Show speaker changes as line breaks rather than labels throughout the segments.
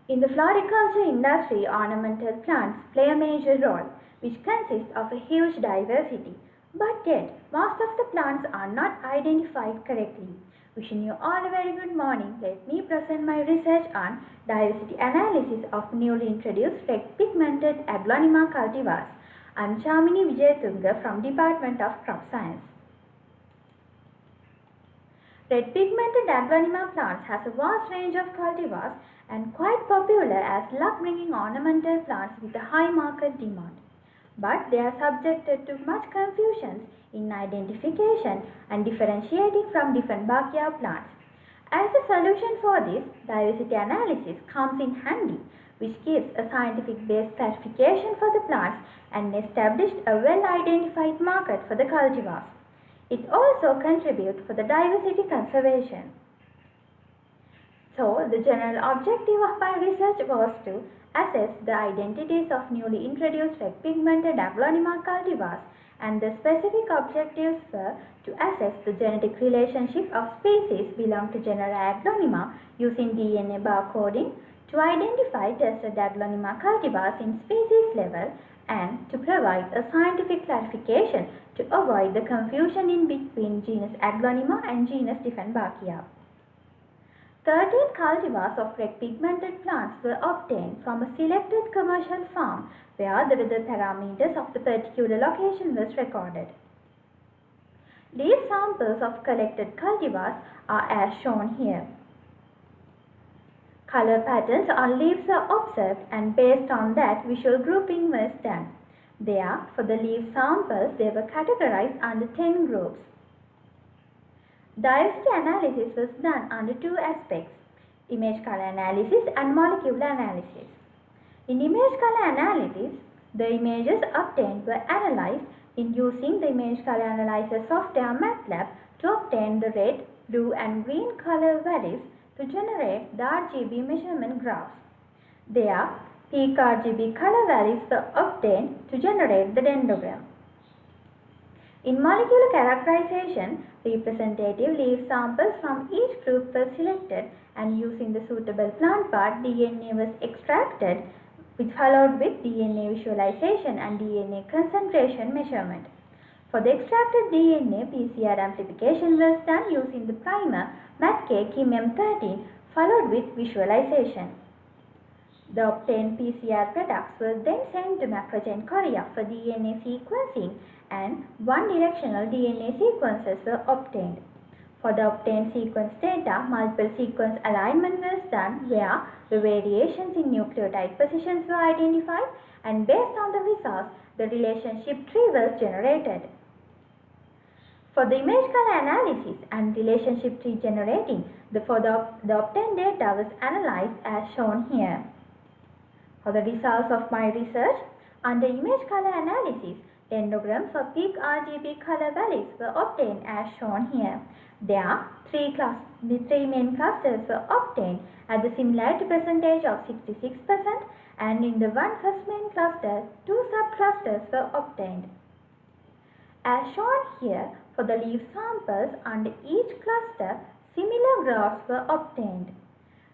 In the floriculture industry, ornamental plants play a major role, which consists of a huge diversity. But yet, most of the plants are not identified correctly. Wishing you all a very good morning. Let me present my research on diversity analysis of newly introduced red pigmented Aglaonema cultivars. I am Shamini Vijayatunga from Department of Crop Science. Red pigmented Aglaonema plants has a vast range of cultivars and quite popular as luck-bringing ornamental plants with a high market demand. But they are subjected to much confusion in identification and differentiating from different backyard plants. As a solution for this, diversity analysis comes in handy, which gives a scientific-based classification for the plants and established a well-identified market for the cultivars. It also contributes for the diversity conservation. So, the general objective of my research was to assess the identities of newly introduced red pigmented Aglaonema cultivars, and the specific objectives were to assess the genetic relationship of species belong to genera Aglaonema using DNA barcoding, to identify tested Aglaonema cultivars in species level, and to provide a scientific classification to avoid the confusion in between genus Aglaonema and genus Dieffenbachia. 13 cultivars of red pigmented plants were obtained from a selected commercial farm where the weather parameters of the particular location was recorded. Leaf samples of collected cultivars are as shown here. Color patterns on leaves are observed, and based on that visual grouping was done. There, for the leaf samples, they were categorized under 10 groups. Diversity analysis was done under two aspects: image color analysis and molecular analysis. In image color analysis, the images obtained were analyzed in using the image color analyzer software MATLAB to obtain the red, blue and green color values to generate the RGB measurement graphs. There, peak RGB color values were obtained to generate the dendrogram. In molecular characterization, representative leaf samples from each group were selected, and using the suitable plant part, DNA was extracted, followed with DNA visualization and DNA concentration measurement. For the extracted DNA, PCR amplification was done using the primer MATK KIM-M13, followed with visualization. The obtained PCR products were then sent to Macrogen Korea for DNA sequencing, and one-directional DNA sequences were obtained. For the obtained sequence data, multiple sequence alignment was done where the variations in nucleotide positions were identified, and based on the results, the relationship tree was generated. For the image color analysis and relationship tree generating, the obtained data was analyzed as shown here. For the results of my research, under image color analysis, dendrograms for peak RGB color values were obtained as shown here. There, the three main clusters were obtained at the similarity percentage of 66%, and in the one first main cluster, two subclusters were obtained. As shown here, for the leaf samples under each cluster, similar graphs were obtained.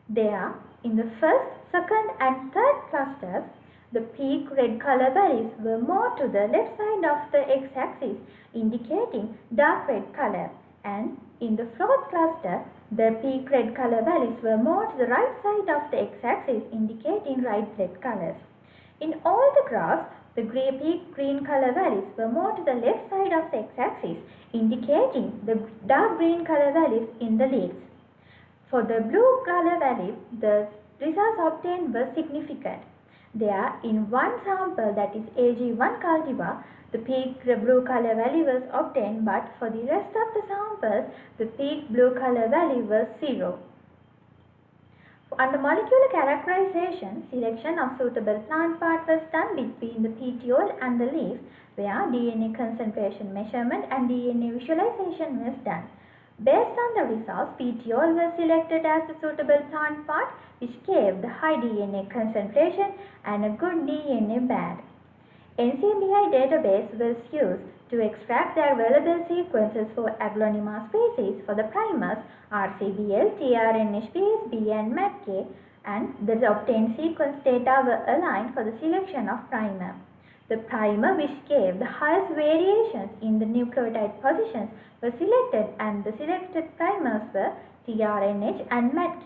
There, in the first, second and third clusters, the peak red color values were more to the left side of the x-axis, indicating dark red color, and in the fourth cluster, the peak red color values were more to the right side of the x-axis, indicating right red colors. In all the graphs, the peak green color values were more to the left side of the x-axis, indicating the dark green color values in the leaves. For the blue color value, the results obtained were significant. There, in one sample, that is AG1 cultivar, the peak blue color value was obtained, but for the rest of the samples, the peak blue color value was 0. Under molecular characterization, selection of suitable plant part was done between the petiole and the leaf, where DNA concentration measurement and DNA visualization was done. Based on the results, petiole was selected as the suitable plant part, which gave the high DNA concentration and a good DNA band. NCBI database was used to extract the available sequences for Aglaonema species for the primers RCBL, tRNHPSB and MATK, and the obtained sequence data were aligned for the selection of primer. The primer which gave the highest variations in the nucleotide positions were selected, and the selected primers were tRNH and METK.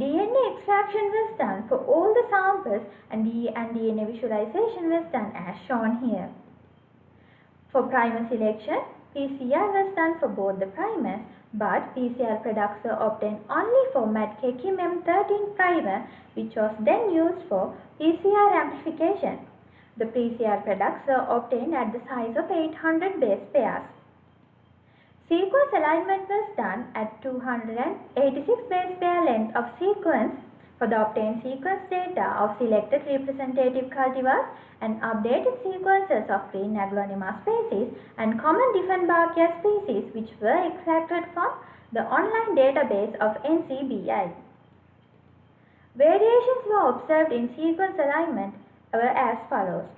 DNA extraction was done for all the samples, and DNA visualization was done as shown here. For primer selection, PCR was done for both the primers, but PCR products were obtained only for METK M13 primer, which was then used for PCR amplification. The PCR products were obtained at the size of 800 base pairs. Sequence alignment was done at 286 base pair length of sequence for the obtained sequence data of selected representative cultivars and updated sequences of green Aglaonema species and common Dieffenbachia species, which were extracted from the online database of NCBI. Variations were observed in sequence alignment were as follows.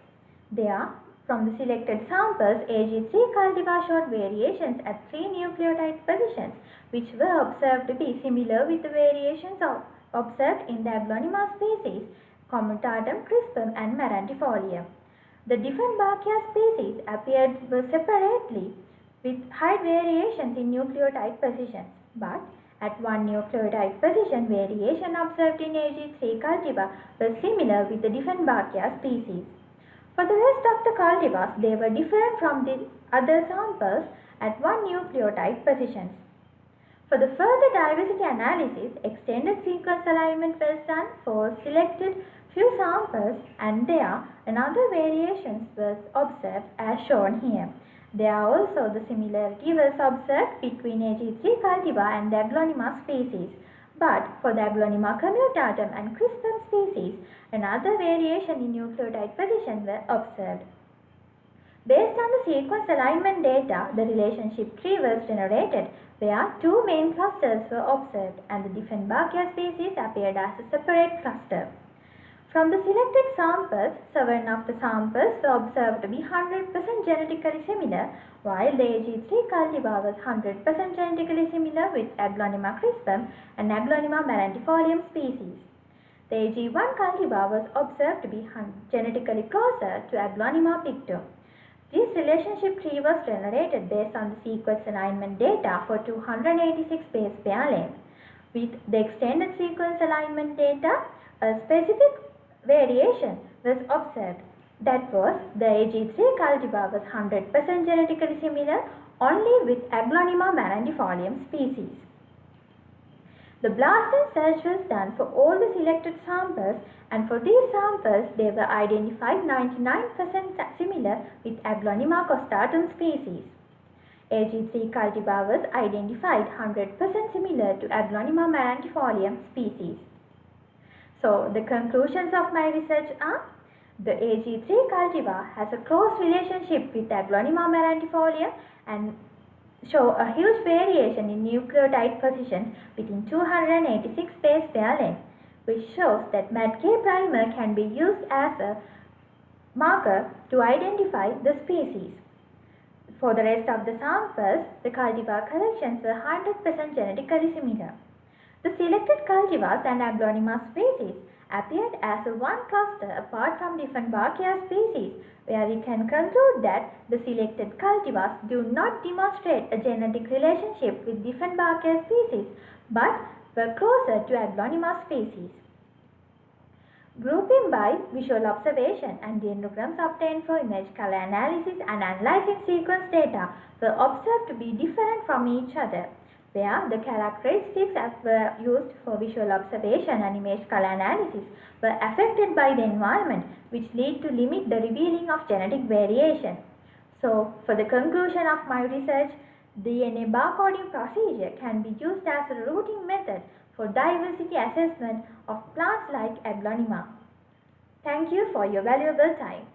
There, from the selected samples, AG3 cultivar showed variations at 3 nucleotide positions, which were observed to be similar with the variations observed in the Aglaonema species, Comitatum, Crispum, and Marantifolia. The Dieffenbachia species appeared separately with high variations in nucleotide positions, but at 1 nucleotide position, variation observed in AG3 cultivar was similar with the Dieffenbachia species. For the rest of the cultivars, they were different from the other samples at 1 nucleotide positions. For the further diversity analysis, extended sequence alignment was done for selected few samples, and there another variations was observed as shown here. There also the similarity was observed between AG3 cultivar and the Aglaonema species. But for the Aglaonema Comitatum and Crispum species, another variation in nucleotide position were observed. Based on the sequence alignment data, the relationship tree was generated where 2 main clusters were observed, and the Dieffenbachia species appeared as a separate cluster. From the selected samples, 7 of the samples were observed to be 100% genetically similar, while the AG3 cultivar was 100% genetically similar with Aglaonema crispum and Aglaonema marantifolium species. The AG1 cultivar was observed to be genetically closer to Aglaonema pictum. This relationship tree was generated based on the sequence alignment data for 286 base pair length. With the extended sequence alignment data, a specific variation was observed. That was, the AG3 cultivar was 100% genetically similar only with Aglaonema marantifolium species. The blast and search was done for all the selected samples, and for these samples they were identified 99% similar with Aglaonema costatum species. AG3 cultivar was identified 100% similar to Aglaonema marantifolium species. So, the conclusions of my research are: the AG3 cultivar has a close relationship with Aglaonema marantifolium and show a huge variation in nucleotide positions within 286 base pair length, which shows that METK primer can be used as a marker to identify the species. For the rest of the samples, the cultivar collections were 100% genetically similar. The selected cultivars and Aglaonema species appeared as one cluster apart from Dieffenbachia species, where we can conclude that the selected cultivars do not demonstrate a genetic relationship with Dieffenbachia species, but were closer to Aglaonema species. Grouping by visual observation and dendrograms obtained for image color analysis and analyzing sequence data were observed to be different from each other, where the characteristics that were used for visual observation and image color analysis were affected by the environment, which lead to limit the revealing of genetic variation. So, for the conclusion of my research, DNA barcoding procedure can be used as a routine method for diversity assessment of plants like Aglaonema. Thank you for your valuable time.